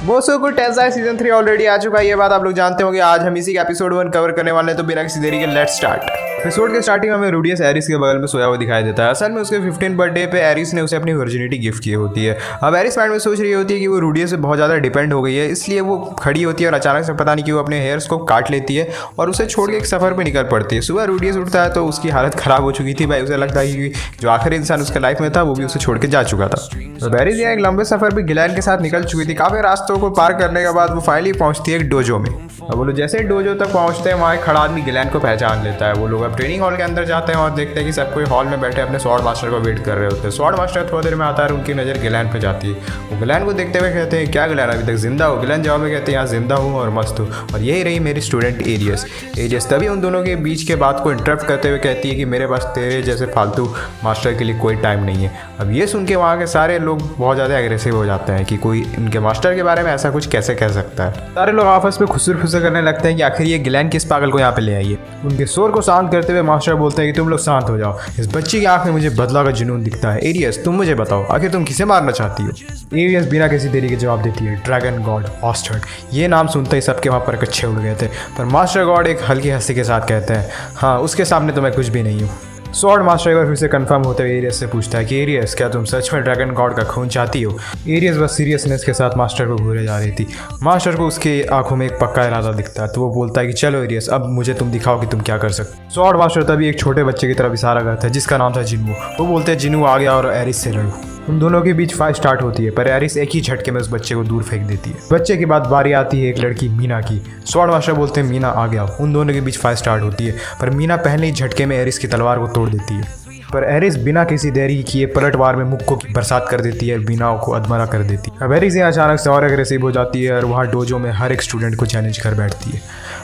बोसो को टेंसाई season 3 already आ चुका है। ये बात आप लोग जानते होंगे। आज हम इसी का एपिसोड 1 कवर करने वाले हैं, तो बिना किसी देरी के लेट्स स्टार्ट। एपिसोड के स्टार्टिंग में हमें रूडियस एरिस के बगल में सोया हुआ दिखाई देता है। असल में उसके 15 बर्थडे पे एरिस ने उसे अपनी वर्जिनिटी गिफ्ट की होती है। अब एरिस माइंड में सोच रही होती है कि वो रूडियस से बहुत ज़्यादा डिपेंड हो गई है, इसलिए वो खड़ी होती है और अचानक से पता नहीं क्यों अपने हेयर्स को काट लेती है और उसे छोड़ के एक सफ़र पर निकल पड़ती है। सुबह रूडियस उठता है तो उसकी हालत ख़राब हो चुकी थी भाई। उसे लगता है कि जो आखिरी इंसान उसके लाइफ में था वो भी उसे छोड़ के जा चुका था। तो एरिस यहाँ एक लंबे सफ़र पर गिलैन के साथ निकल चुकी थी। काफ़ी रास्तों को पार करने के बाद वो फाइनली पहुंचती है एक डोजो में। अब वो लोग जैसे डोजो तक पहुंचते हैं वहाँ एक खड़ा आदमी गिलैन को पहचान लेता है। वो लोग अब ट्रेनिंग हॉल के अंदर जाते हैं और देखते हैं कि सब कोई हॉल में बैठे अपने स्वॉर्ड मास्टर को वेट कर रहे होते हैं। स्वॉर्ड मास्टर थोड़ी देर में आता है और उनकी नज़र गिलैन पे जाती है। वो गिलैन को देखते हुए कहते हैं, क्या गिलैन अभी तक जिंदा हो? गिलैन जवाब में कहते हैं, यहाँ जिंदा हूँ और मस्त हूँ, और यही रही मेरी स्टूडेंट एरियस। तभी उन दोनों के बीच के बात को इंटरप्ट करते हुए कहती है कि मेरे पास तेरे जैसे फालतू मास्टर के लिए कोई टाइम नहीं है। अब ये सुन के वहाँ के सारे लोग बहुत ज़्यादा एग्रेसिव हो जाते हैं कि कोई उनके मास्टर के बारे में ऐसा कुछ कैसे कह सकता है। सारे लोग आपस में खुसर फुसर करने लगते हैं कि आखिर ये गिलैन किस पागल को यहाँ पे ले आई है। उनके शोर को शांत करते हुए मास्टर बोलते हैं कि तुम लोग शांत हो जाओ। इस बच्ची की आंख में मुझे बदला का जुनून दिखता है। एरियस तुम मुझे बताओ, आखिर तुम किसे मारना चाहती हो? एरियस बिना किसी देरी के जवाब देती है, ड्रैगन गॉड ऑस्टर्ड। ये नाम सुनते ही सबके वहाँ पर कच्छे उड़ गए थे, पर मास्टर गॉड एक हल्की हंसी के साथ कहते हैं, हाँ उसके सामने तो मैं कुछ भी नहीं हूँ। स्वॉर्ड मास्टर एक बार फिर से कंफर्म होते हुए एरियस से पूछता है कि एरियस क्या तुम सच में ड्रैगन गॉड का खून चाहती हो? एरियस बस सीरियसनेस के साथ मास्टर को घूरे जा रही थी। मास्टर को उसकी आंखों में एक पक्का इरादा दिखता है, तो वो बोलता है कि चलो एरियस अब मुझे तुम दिखाओ कि तुम क्या कर सकते। स्वॉर्ड मास्टर तभी एक छोटे बच्चे की तरफ इशारा करता है जिसका नाम था जिनू। वो बोलते हैं जिनू आ गया और एरिस से लड़ो। उन दोनों के बीच फाइट स्टार्ट होती है, पर एरिस एक ही झटके में उस बच्चे को दूर फेंक देती है। बच्चे के बाद बारी आती है एक लड़की मीना की। स्वॉर्ड मास्टर बोलते हैं मीना आ गया। उन दोनों के बीच फाइट स्टार्ट होती है, पर मीना पहले ही झटके में एरिस की तलवार को तोड़ देती है। पर एरिस बिना किसी देरी किए पलटवार में मुक्कों की बरसात कर देती है, मीना को अधमरा कर देती है। अब एरिस यहाँ अचानक से और एग्रेसिव हो जाती है और वहाँ डोजो में हर एक स्टूडेंट को चैलेंज कर बैठती है।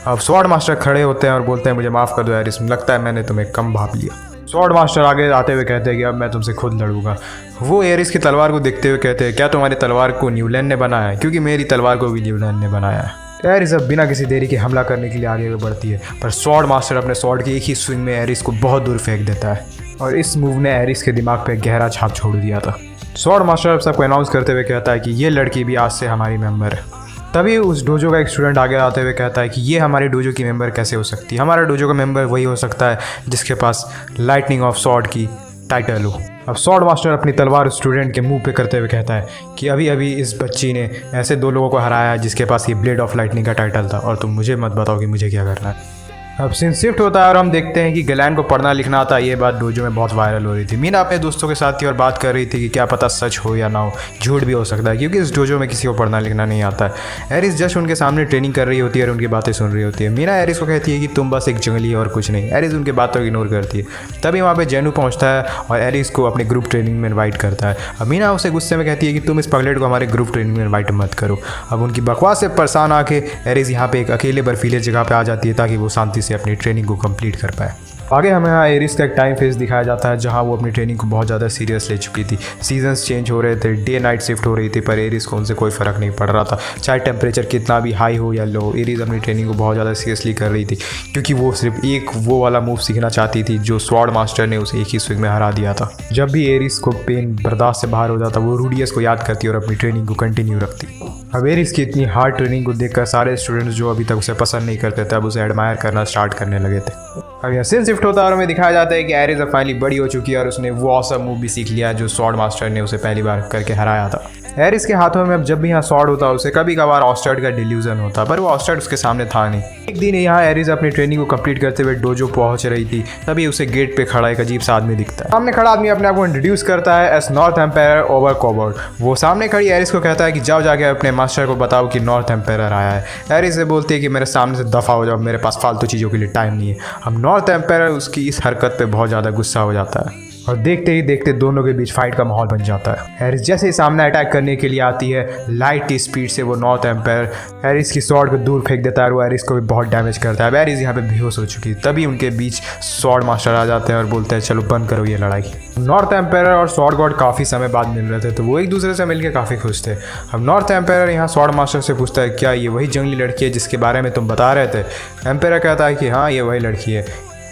अब स्वॉर्ड मास्टर खड़े होते हैं और बोलते हैं मुझे माफ़ कर दो एरिस, लगता है मैंने तुम्हें कम भाप लिया। स्वॉर्ड मास्टर आगे आते हुए कहते हैं कि अब मैं तुमसे खुद लड़ूंगा। वो एरिस की तलवार को देखते हुए कहते हैं, क्या तुम्हारी तलवार को न्यूलैंड ने बनाया है? क्योंकि मेरी तलवार को भी न्यूलैंड ने बनाया है। एरिस अब बिना किसी देरी के हमला करने के लिए आगे बढ़ती है, पर स्वॉर्ड मास्टर अपने स्वॉर्ड की एक ही स्विंग में एरिस को बहुत दूर फेंक देता है और इस मूव ने एरिस के दिमाग पे गहरा छाप छोड़ दिया था। स्वॉर्ड मास्टर अब सबको अनाउंस करते हुए कहता है कि ये लड़की भी आज से हमारी मेंबर है। तभी उस डोजो का एक स्टूडेंट आगे आते हुए कहता है कि ये हमारे डोजो की मेंबर कैसे हो सकती है? हमारा डोजो का मेंबर वही हो सकता है जिसके पास लाइटनिंग ऑफ स्वॉर्ड की टाइटल हो। अब स्वॉर्ड मास्टर अपनी तलवार स्टूडेंट के मुंह पे करते हुए कहता है कि अभी अभी इस बच्ची ने ऐसे दो लोगों को हराया है जिसके पास ये ब्लेड ऑफ लाइटनिंग का टाइटल था, और तुम मुझे मत बताओ कि मुझे क्या करना है। अब सीन शिफ्ट होता है और हम देखते हैं कि गिलैन को पढ़ना लिखना आता है। ये बात डोजो में बहुत वायरल हो रही थी। मीना अपने दोस्तों के साथ थी और बात कर रही थी कि क्या पता सच हो या ना हो, झूठ भी हो सकता है क्योंकि इस डोजो में किसी को पढ़ना लिखना नहीं आता है। एरिस जस्ट उनके सामने ट्रेनिंग कर रही होती है और उनकी बातें सुन रही होती है। मीना एरिस को कहती है कि तुम बस एक जंगली और कुछ नहीं। एरिस उनकी बातों को इग्नोर करती है। तभी वहाँ पर जेनू पहुँचता है और एरिस को अपने ग्रुप ट्रेनिंग में इन्वाइट करता है। अब मीना उसे गुस्से में कहती है कि तुम इस पगलेट को हमारे ग्रुप ट्रेनिंग में इन्वाइट मत करो। अब उनकी बकवास से परेशान आके एरिस यहाँ पे एक अकेले बर्फीले जगह पे आ जाती है ताकि वो शांति से अपनी ट्रेनिंग को कंप्लीट कर पाए। आगे हमें यहाँ एरिस का एक टाइम फेस दिखाया जाता है जहाँ वो अपनी ट्रेनिंग को बहुत ज़्यादा सीरियस ले चुकी थी। सीजन्स चेंज हो रहे थे, डे नाइट शिफ्ट हो रही थी, पर एरिस को उनसे कोई फ़र्क नहीं पड़ रहा था। चाहे टेम्परेचर कितना भी हाई हो या लो, एरिस अपनी ट्रेनिंग को बहुत ज़्यादा सीरियसली कर रही थी क्योंकि वो सिर्फ एक वो वाला मूव सीखना चाहती थी जो स्वॉर्ड मास्टर ने उसे एक ही स्विंग में हरा दिया था। जब भी एरिस को पेन बर्दाश्त से बाहर हो जाता वो रूडियस को याद करती और अपनी ट्रेनिंग को कंटिन्यू रखती। अब एरिस की इतनी हार्ड ट्रेनिंग को देखकर सारे स्टूडेंट्स जो अभी तक उसे पसंद नहीं करते थे अब उसे एडमायर करना स्टार्ट करने लगे थे। अब यहाँ सीन शिफ्ट होता है और हमें दिखाया जाता है कि एरिस अब फाइनली बड़ी हो चुकी है और उसने वो ऑसम मूव भी सीख लिया जो स्वॉर्ड मास्टर ने उसे पहली बार करके हराया था। एरिस के हाथों में अब जब भी यहाँ स्वॉर्ड होता उसे कभी कभार ऑस्टर्ड का डिल्यूजन होता, पर वो ऑस्टर्ड उसके सामने था नहीं। एक दिन यहाँ एरिस अपनी ट्रेनिंग को कंप्लीट करते हुए डोजो पहुंच रही थी, तभी उसे गेट पे खड़ा एक अजीब सा आदमी दिखता है। सामने खड़ा आदमी अपने आप को इंट्रोड्यूस करता है एस नॉर्थ एम्पायर ओवर कॉबर्ड। वो सामने खड़ी एरिस को कहता है कि जाओ जाके अपने मास्टर को बताओ कि नॉर्थ एम्पायर आया है। एरिस से बोलती है कि मेरे सामने से दफ़ा हो जाओ, मेरे पास फालतू चीज़ों के लिए टाइम नहीं है। अब नॉर्थ एम्पायर उसकी इस हरकत पर बहुत ज़्यादा गुस्सा हो जाता है और देखते ही देखते दोनों के बीच फाइट का माहौल बन जाता है। एरिस जैसे ही सामने अटैक करने के लिए आती है, लाइट स्पीड से वो नॉर्थ एम्पायर एरिस की स्वॉर्ड को दूर फेंक देता है और वो एरिस को भी बहुत डैमेज करता है। अब एरिस यहाँ पे बेहोश हो चुकी है। तभी उनके बीच स्वॉर्ड मास्टर आ जाते हैं और बोलते हैं चलो बंद करो ये लड़ाई। नॉर्थ एम्पायर और स्वॉर्ड गॉड काफ़ी समय बाद मिल रहे थे तो वो एक दूसरे से मिलकर काफ़ी खुश थे। अब नॉर्थ एम्पायर यहाँ स्वॉर्ड मास्टर से पूछता है क्या ये वही जंगली लड़की है जिसके बारे में तुम बता रहे थे? एम्पायर कहता है कि हाँ ये वही लड़की है।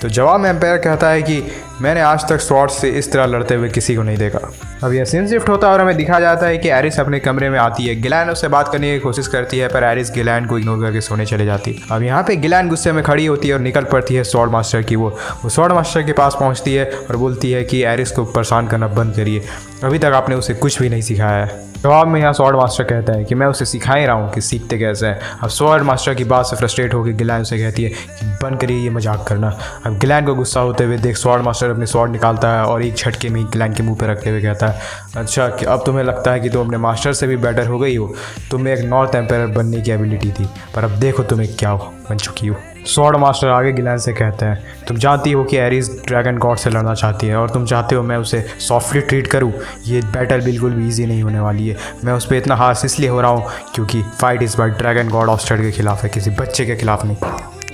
तो जवाब में एम्पायर कहता है कि मैंने आज तक स्वॉर्ड से इस तरह लड़ते हुए किसी को नहीं देखा। अब यह सीन शिफ्ट होता है और हमें दिखा जाता है कि एरिस अपने कमरे में आती है। गिलैन उससे बात करने की कोशिश करती है पर एरिस गिलैन को इग्नोर करके सोने चले जाती है। अब यहाँ पे गिलैन गुस्से में खड़ी होती है और निकल पड़ती है स्वॉर्ड मास्टर की। वो स्वॉर्ड मास्टर के पास पहुँचती है और बोलती है कि एरिस को परेशान करना बंद करिए, अभी तक आपने उसे कुछ भी नहीं सिखाया है। जवाब में यहाँ स्वॉर्ड मास्टर कहता है कि मैं उसे सिखा ही रहा हूँ कि सीखते कैसे हैं। अब स्वॉर्ड मास्टर की बात से फ्रस्ट्रेट होकर गिलैन उसे कहती है कि बंद करिए ये मजाक करना। अब गिलैन को गुस्सा होते हुए देख स्वॉर्ड मास्टर अपने स्वॉर्ड निकालता है और एक झटके में गिलैन के मुंह पे रखते हुए कहता है, अच्छा कि अब तुम्हें लगता है कि तुम अपने मास्टर से भी बेटर हो गई हो। तुम्हें एक नॉर्थ एम्पायर बनने की एबिलिटी थी पर अब देखो तुम्हें क्या बन चुकी हो। स्वॉर्ड मास्टर आगे गिलैन से कहते हैं, तुम जानती हो कि एरिस ड्रैगन गॉड से लड़ना चाहती है और तुम चाहते हो मैं उसे सॉफ्टली ट्रीट करूं। ये बैटल बिल्कुल भी ईजी नहीं होने वाली है। मैं उस पर इतना हार्श इसलिए हो रहा हूँ क्योंकि फाइट इस बार ड्रैगन गॉड ऑस्टर्ड के खिलाफ है, किसी बच्चे के खिलाफ नहीं।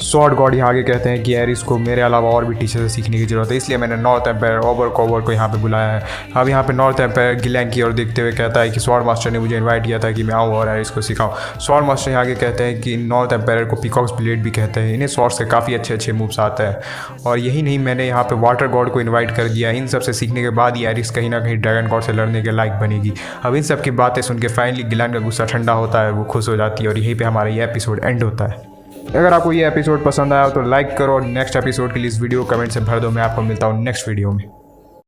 स्वॉर्ड गॉड यहाँ आगे कहते हैं कि एरिस को मेरे अलावा और भी टीचर से सीखने की जरूरत है, इसलिए मैंने नॉर्थ एम्पायर ओवरकॉवर को यहाँ पे बुलाया है। अब यहाँ पे नॉर्थ एम्पायर गिलैन की ओर देखते हुए कहता है कि स्वॉर्ड मास्टर ने मुझे इनवाइट किया था कि मैं आऊँ और एरिस को सिखाऊँ। स्वॉर्ड मास्टर यहाँ आगे कहते हैं कि नॉर्थ एम्पायर को पीकॉक्स ब्लेड भी कहते हैं। इन्हें स्वॉर्ड से काफ़ी अच्छे मूव्स आते हैं और यही नहीं, मैंने यहाँ पे वाटर गॉड को इन्वाइट कर दिया। इन सब से सीखने के बाद ही एरिस कहीं ना कहीं ड्रैगन गॉड से लड़ने के लायक बनेगी। अब इन सब की बातें सुन के फाइनली गिलैन का गुस्सा ठंडा होता है, वो खुश हो जाती है और यहीं पर हमारा ये एपिसोड एंड होता है। अगर आपको ये एपिसोड पसंद आया तो लाइक करो और नेक्स्ट एपिसोड के लिए इस वीडियो कमेंट से भर दो। मैं आपको मिलता हूँ नेक्स्ट वीडियो में।